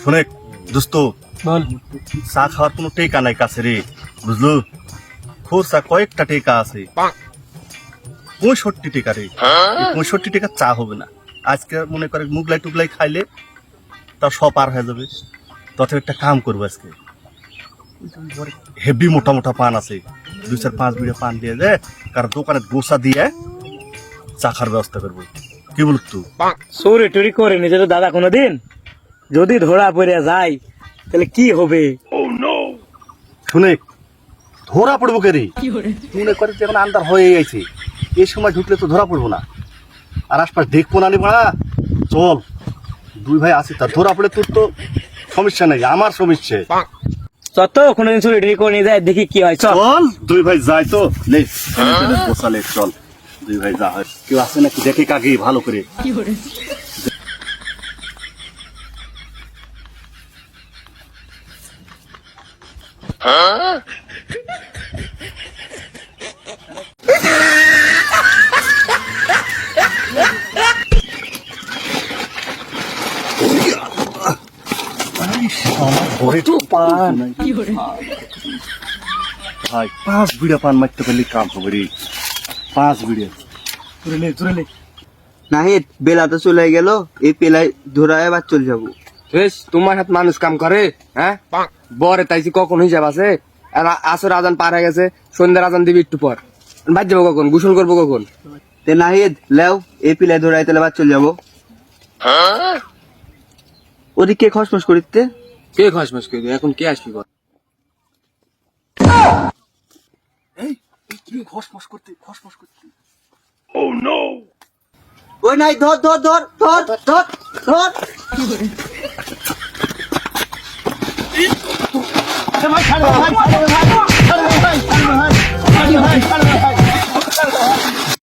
শোনে দোস্ত, বল। চা খাওয়ার কোনো টেকা নাই কাছে রে, বুঝলো? খোঁজা কয়েকটা টেকা আছে, 65 টাকা রে। 65 টাকা চা হবে না। আজকে মনে করে মুগলাই টুগলাই খাইলে তার সব পার হয়ে যাবে। তথা একটা কাম করবো আজকে, হেভি মোটা মোটা পান আছে, 2-4-5 বিড়া পান দিয়ে যায়, কারণ দোকানে গোসা দিয়ে চা খাওয়ার ব্যবস্থা করবো। কি বল তুই? চুরি টুরি করে নিজের দাদা কোনোদিন যদি ধরা পড়ে যায় তাহলে কি হবে? শুনে ধরা পড়বো কে রে? মনে করে যে এখন আন্দার হয়ে গেছে, এই সময় ঢুকলে তো ধরা পড়বো না, আর আশপাশ দেখবো না রে বাড়া। চল, দুই ভাই আছি, তার ধরা পড়ে তোর তো সমস্যা নেই, আমার সমস্যা। যত কোনোদিন চুরি টুরি করে নিয়ে যায় দেখি কি হয়। চল চল দুই ভাই যাই তো, লে বসালে চল, দুই ভাই যা হয়। কেউ আছে নাকি দেখে কাকে ভালো করে। ভাই 5 বিড়া পান মারতে পারলে কাম হবে রে, 5 বিড়া। তুলে লে। নাহিদ বেলা তো চলে গেল, এই পেলাই ধরায় আবার চলে যাবো। বেশ, তোমার হাত মানুষ কাম করে, হ্যাঁ? বরে তাইছি কখন হিসাব আছে? আর আসর আজান পার হয়ে গেছে, সন্ধ্যার আজান দিবি একটু পর। বাদ যাবো কখন? গোসল করবো কখন? তে নাহিদ লেও, এই পেলাই ধরায় তাহলে আবার চলে যাবো। ওদিকে খসমস করিতে কে খসমস করে? এখন কে আসবি বল? এই কি খসমস করতে। ওই নাই, ধর ধর ধর ধর ধর ধর। ভাই